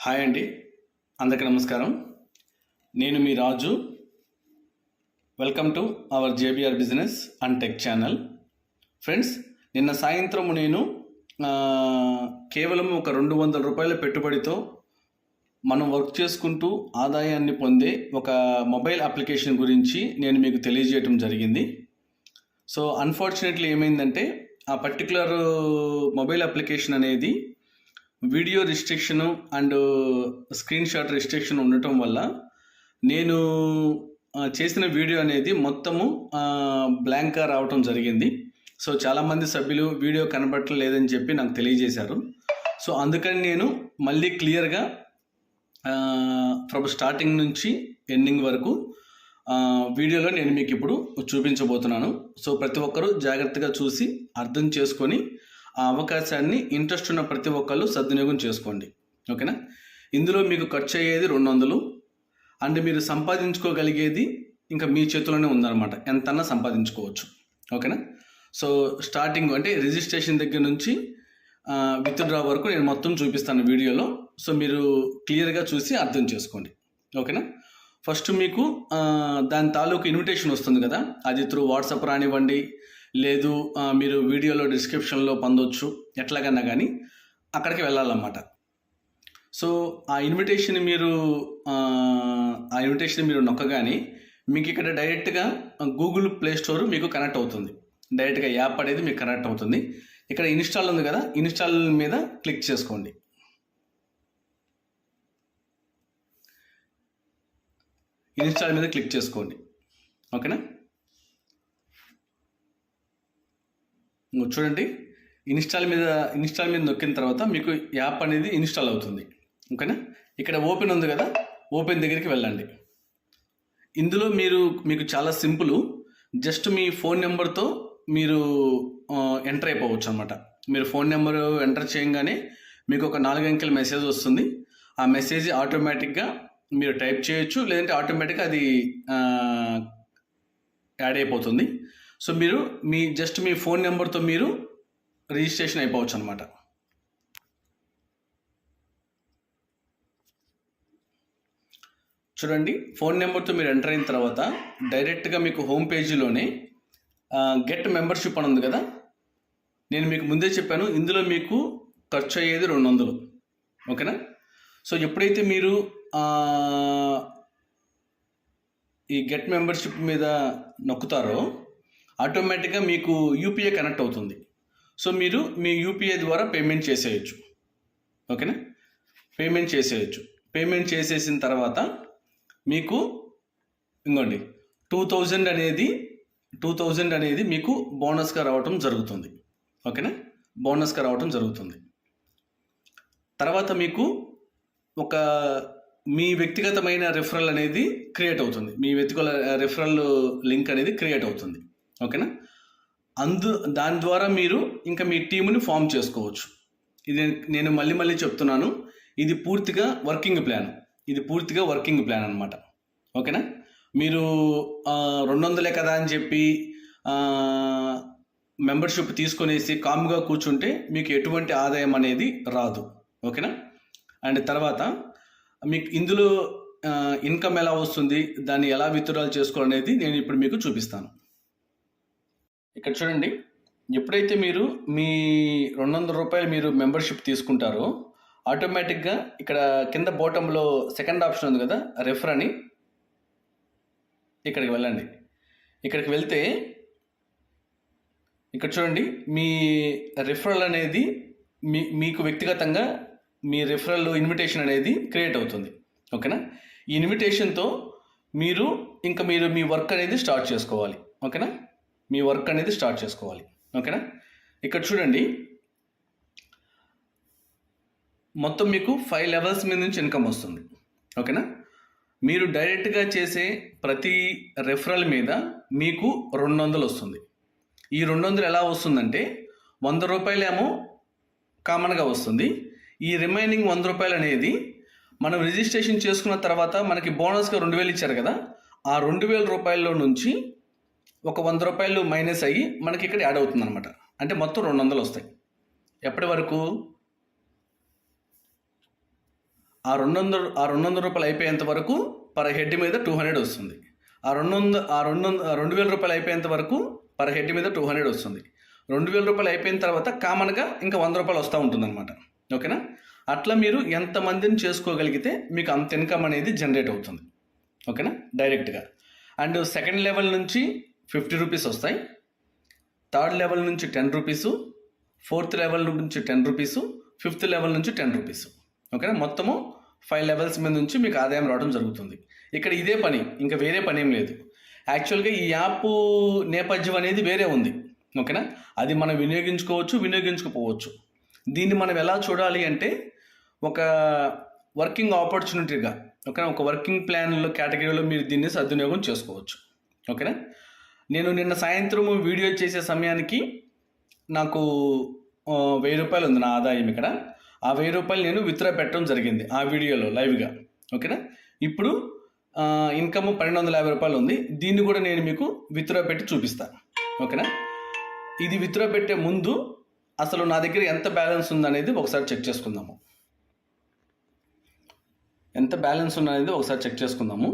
Hi అండి, అందరికీ నమస్కారం. నేను మీ Raju. Welcome to our JBR business and tech channel. Friends, నిన్న సాయంత్రం నేను కేవలం ఒక 200 రూపాయల పెట్టుబడితో మనం వర్క్ చేసుకుంటూ ఆదాయాన్ని పొందే ఒక మొబైల్ అప్లికేషన్ గురించి నేను మీకు తెలియజేయటం జరిగింది. సో అన్ఫార్చునేట్లీ ఏమైందంటే ఆ పర్టికులర్ మొబైల్ అప్లికేషన్ అనేది video restriction and screen shot restriction ఉండటం వల్ల నేను చేసిన వీడియో అనేది మొత్తము బ్లాంక్గా రావటం జరిగింది. సో చాలామంది సభ్యులు వీడియో కనబడలేదని చెప్పి నాకు తెలియజేశారు. సో అందుకని నేను మళ్ళీ క్లియర్గా ఫ్రమ్ స్టార్టింగ్ నుంచి ఎండింగ్ వరకు వీడియోలో నేను మీకు ఇప్పుడు చూపించబోతున్నాను. సో ప్రతి ఒక్కరూ జాగ్రత్తగా చూసి అర్థం చేసుకొని ఆ అవకాశాన్ని ఇంట్రెస్ట్ ఉన్న ప్రతి ఒక్కళ్ళు సద్వినియోగం చేసుకోండి. ఓకేనా? ఇందులో మీకు ఖర్చు అయ్యేది 200 అండ్ మీరు సంపాదించుకోగలిగేది ఇంకా మీ చేతిలోనే ఉందన్నమాట. ఎంతన్నా సంపాదించుకోవచ్చు. ఓకేనా? సో స్టార్టింగ్ అంటే రిజిస్ట్రేషన్ దగ్గర నుంచి విత్డ్రా వరకు నేను మొత్తం చూపిస్తాను వీడియోలో. సో మీరు క్లియర్గా చూసి అర్థం చేసుకోండి. ఓకేనా? ఫస్ట్ మీకు దాని తాలూకు ఇన్విటేషన్ వస్తుంది కదా, అది త్రూ వాట్సాప్ రానివ్వండి, లేదు మీరు వీడియోలో డిస్క్రిప్షన్లో పొందవచ్చు, ఎట్లాగన్నా కానీ అక్కడికి వెళ్ళాలన్నమాట. సో ఆ ఇన్విటేషన్ మీరు నొక్కగానే మీకు ఇక్కడ డైరెక్ట్గా గూగుల్ ప్లే స్టోర్ మీకు కనెక్ట్ అవుతుంది. డైరెక్ట్గా యాప్ అనేది మీకు కనెక్ట్ అవుతుంది. ఇక్కడ ఇన్స్టాల్ ఉంది కదా, ఇన్స్టాల్ మీద క్లిక్ చేసుకోండి. ఇన్స్టాల్ మీద క్లిక్ చేసుకోండి. ఓకేనా? చూడండి, ఇన్స్టాల్ మీద నొక్కిన తర్వాత మీకు యాప్ అనేది ఇన్స్టాల్ అవుతుంది. ఓకేనా? ఇక్కడ ఓపెన్ ఉంది కదా, ఓపెన్ దగ్గరికి వెళ్ళండి. ఇందులో మీకు చాలా సింపుల్. జస్ట్ మీ ఫోన్ నెంబర్తో మీరు ఎంటర్ అయిపోవచ్చు అనమాట. మీరు ఫోన్ నెంబర్ ఎంటర్ చేయగానే మీకు ఒక 4 అంకెల మెసేజ్ వస్తుంది. ఆ మెసేజ్ ఆటోమేటిక్గా మీరు టైప్ చేయొచ్చు, లేదంటే ఆటోమేటిక్గా అది యాడ్ అయిపోతుంది. సో మీరు మీ ఫోన్ నెంబర్తో మీరు రిజిస్ట్రేషన్ అయిపోవచ్చు అనమాట. చూడండి, ఫోన్ నెంబర్తో మీరు ఎంటర్ అయిన తర్వాత డైరెక్ట్గా మీకు హోమ్ పేజీలోనే గెట్ మెంబర్షిప్ అని ఉంది కదా. నేను మీకు ముందే చెప్పాను, ఇందులో మీకు ఖర్చు అయ్యేది 200. ఓకేనా? సో ఎప్పుడైతే మీరు ఈ గెట్ మెంబర్షిప్ మీద నొక్కుతారో ఆటోమేటిక్గా మీకు యూపీఐ కనెక్ట్ అవుతుంది. సో మీరు మీ యూపీఐ ద్వారా పేమెంట్ చేసేయచ్చు. ఓకేనా? పేమెంట్ చేసేసిన తర్వాత మీకు ఇంకోండి 2000 అనేది మీకు బోనస్గా రావటం జరుగుతుంది. ఓకేనా? బోనస్గా రావటం జరుగుతుంది. తర్వాత మీకు ఒక మీ వ్యక్తిగతమైన రిఫరల్ అనేది క్రియేట్ అవుతుంది. మీ వ్యక్తిగత రిఫరల్ లింక్ అనేది క్రియేట్ అవుతుంది. ఓకేనా? దాని ద్వారా మీరు ఇంకా మీ టీముని ఫామ్ చేసుకోవచ్చు. ఇది నేను మళ్ళీ చెప్తున్నాను, ఇది పూర్తిగా వర్కింగ్ ప్లాన్ అనమాట. ఓకేనా? మీరు 200 కదా అని చెప్పి మెంబర్షిప్ తీసుకొనేసి కామ్గా కూర్చుంటే మీకు ఎటువంటి ఆదాయం అనేది రాదు. ఓకేనా? అండ్ తర్వాత మీకు ఇందులో ఇన్కమ్ ఎలా వస్తుంది, దాన్ని ఎలా విత్డ్రాల్ చేసుకోవాలనేది నేను ఇప్పుడు మీకు చూపిస్తాను. ఇక్కడ చూడండి, ఎప్పుడైతే మీరు మీ 200 రూపాయలు మీరు మెంబర్షిప్ తీసుకుంటారో ఆటోమేటిక్గా ఇక్కడ కింద బాటంలో సెకండ్ ఆప్షన్ ఉంది కదా, రెఫర్ అని, ఇక్కడికి వెళ్ళండి. ఇక్కడికి వెళ్తే ఇక్కడ చూడండి, మీ రిఫరల్ అనేది మీకు వ్యక్తిగతంగా మీ రిఫరల్ ఇన్విటేషన్ అనేది క్రియేట్ అవుతుంది. ఓకేనా? ఈ ఇన్విటేషన్తో మీరు మీ వర్క్ అనేది స్టార్ట్ చేసుకోవాలి. ఓకేనా? మీ వర్క్ అనేది స్టార్ట్ చేసుకోవాలి. ఓకేనా? ఇక్కడ చూడండి, మొత్తం మీకు 5 లెవెల్స్ మీద నుంచి ఇన్కమ్ వస్తుంది. ఓకేనా? మీరు డైరెక్ట్గా చేసే ప్రతి రెఫరల్ మీద మీకు 200 వస్తుంది. ఈ 200 ఎలా వస్తుందంటే 100 రూపాయలేమో కామన్గా వస్తుంది. ఈ రిమైనింగ్ 100 రూపాయలు అనేది మనం రిజిస్ట్రేషన్ చేసుకున్న తర్వాత మనకి బోనస్గా 2000 ఇచ్చారు కదా, ఆ 2000 రూపాయల్లో నుంచి ఒక 100 రూపాయలు మైనస్ అయ్యి మనకి ఇక్కడ యాడ్ అవుతుంది అనమాట. అంటే మొత్తం 200 వస్తాయి. ఎప్పటి వరకు? ఆ 200 రూపాయలు అయిపోయేంత వరకు పర్ హెడ్ మీద 200 వస్తుంది. ఆ 2,000 రూపాయలు అయిపోయేంత వరకు పర్ హెడ్ మీద 200 వస్తుంది. 2,000 రూపాయలు అయిపోయిన తర్వాత కామన్గా ఇంకా 100 రూపాయలు వస్తూ ఉంటుందన్నమాట. ఓకేనా? అట్లా మీరు ఎంతమందిని చేసుకోగలిగితే మీకు అంత ఇన్కమ్ అనేది జనరేట్ అవుతుంది. ఓకేనా? డైరెక్ట్గా. అండ్ సెకండ్ లెవెల్ నుంచి 50 రూపీస్ వస్తాయి, థర్డ్ లెవెల్ నుంచి 10 రూపీసు, ఫోర్త్ లెవెల్ నుంచి 10 రూపీసు, ఫిఫ్త్ లెవెల్ నుంచి 10 రూపీస్. ఓకేనా? మొత్తము 5 లెవెల్స్ మీద నుంచి మీకు ఆదాయం రావడం జరుగుతుంది. ఇక్కడ ఇదే పని, ఇంకా వేరే పని ఏం లేదు. యాక్చువల్గా ఈ యాప్ నేపథ్యం అనేది వేరే ఉంది. ఓకేనా? అది మనం వినియోగించుకోవచ్చు, వినియోగించుకోపోవచ్చు. దీన్ని మనం ఎలా చూడాలి అంటే ఒక వర్కింగ్ ఆపర్చునిటీగా, ఓకేనా, ఒక వర్కింగ్ ప్లాన్లో కేటగిరీలో మీరు దీన్ని సద్వినియోగం చేసుకోవచ్చు. ఓకేనా? నేను నిన్న సాయంత్రం వీడియో చేసే సమయానికి నాకు 1,000 రూపాయలు ఉంది నా ఆదాయం. ఇక్కడ ఆ 1,000 రూపాయలు నేను విత్డ్రా పెట్టడం జరిగింది ఆ వీడియోలో లైవ్గా. ఓకేనా? ఇప్పుడు ఇన్కమ్ 1,250 రూపాయలు ఉంది. దీన్ని కూడా నేను మీకు విత్డ్రా పెట్టి చూపిస్తాను. ఓకేనా? ఇది విత్డ్రా పెట్టే ముందు అసలు నా దగ్గర ఎంత బ్యాలెన్స్ ఉందనేది ఒకసారి చెక్ చేసుకుందాము. ఎంత బ్యాలెన్స్ ఉందనేది ఒకసారి చెక్ చేసుకుందాము.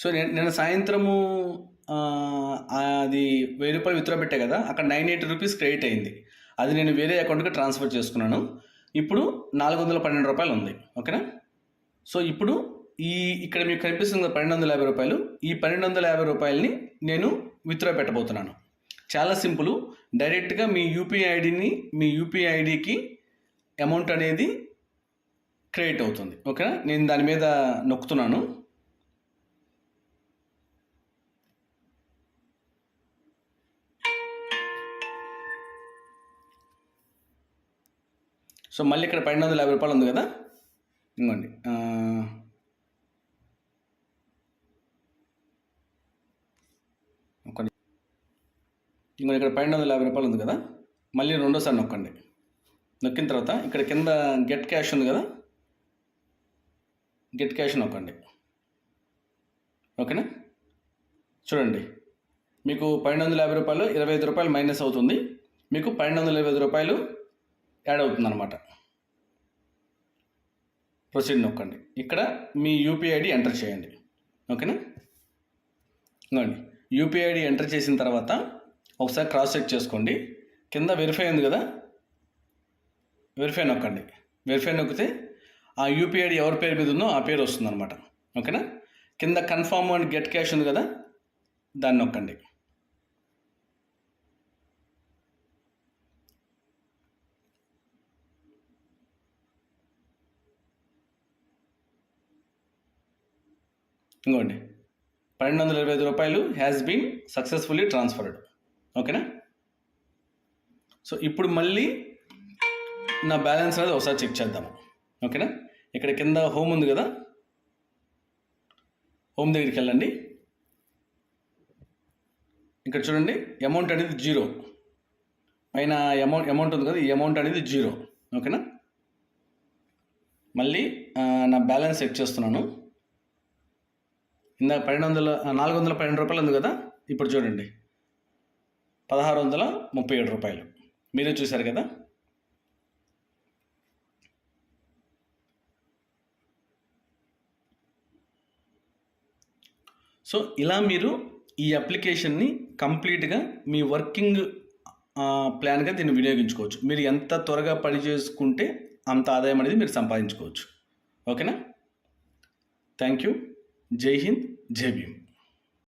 సో నేను సాయంత్రము అది 1,000 రూపాయలు విత్డ్రా పెట్టే కదా, అక్కడ 980 రూపీస్ క్రెడిట్ అయింది. అది నేను వేరే అకౌంట్కి ట్రాన్స్ఫర్ చేసుకున్నాను. ఇప్పుడు 412 రూపాయలు ఉంది. ఓకేనా? సో ఇప్పుడు ఇక్కడ మీకు కనిపిస్తుంది 1,250 రూపాయలు. ఈ 1,250 రూపాయలని నేను విత్డ్రా పెట్టబోతున్నాను. చాలా సింపుల్. డైరెక్ట్గా మీ యూపీఐ ఐడికి అమౌంట్ అనేది క్రెడిట్ అవుతుంది. ఓకేనా? నేను దాని మీద నొక్కుతున్నాను. సో మళ్ళీ ఇక్కడ 1,250 రూపాయలు ఉంది కదా, ఇంకోండి. ఇంకొండి ఇక్కడ 1,250 రూపాయలు ఉంది కదా, మళ్ళీ రెండోసారి నొక్కండి. నొక్కిన తర్వాత ఇక్కడ కింద గెట్ క్యాష్ ఉంది కదా, గెట్ క్యాష్ నొక్కండి. ఓకేనా? చూడండి, మీకు 1,250 రూపాయలు 25 రూపాయలు మైనస్ అవుతుంది. మీకు 1,225 రూపాయలు యాడ్ అవుతుంది అనమాట. ప్రొసీడ్ నొక్కండి. ఇక్కడ మీ యూపీఐ ఐడి ఎంటర్ చేయండి. ఓకేనా? ఇంకోండి, యూపీఐ ఐడి ఎంటర్ చేసిన తర్వాత ఒకసారి క్రాస్ చెక్ చేసుకోండి. కింద వెరిఫై ఉంది కదా, వెరిఫై నొక్కండి. వెరిఫై నొక్కితే ఆ యూపీఐ ఐడి ఎవరి పేరు మీద ఉందో ఆ పేరు వస్తుంది అనమాట. ఓకేనా? కింద కన్ఫర్మ్ అండ్ గెట్ క్యాష్ ఉంది కదా, దాన్ని నొక్కండి. ఇంకోండి, 1,225 రూపాయలు హ్యాస్ బీన్ సక్సెస్ఫుల్లీ ట్రాన్స్ఫర్డ్. ఓకేనా? సో ఇప్పుడు మళ్ళీ నా బ్యాలెన్స్ అనేది ఒకసారి చెక్ చేద్దాము. ఓకేనా? ఇక్కడ కింద హోమ్ ఉంది కదా, హోమ్ దగ్గరికి వెళ్ళండి. ఇక్కడ చూడండి, అమౌంట్ అనేది 0. పైన అమౌంట్ ఉంది కదా, ఈ అమౌంట్ అనేది 0. ఓకేనా? మళ్ళీ నా బ్యాలెన్స్ చెక్ చేస్తున్నాను. ఇందాక 412 రూపాయలు ఉంది కదా, ఇప్పుడు చూడండి 1,637 రూపాయలు. మీరే చూశారు కదా. సో ఇలా మీరు ఈ అప్లికేషన్ని కంప్లీట్గా మీ వర్కింగ్ ప్లాన్గా దీన్ని వినియోగించుకోవచ్చు. మీరు ఎంత త్వరగా పని చేసుకుంటే అంత ఆదాయం అనేది మీరు సంపాదించుకోవచ్చు. ఓకేనా? Thank you. జై హింద్, జై భీమ్.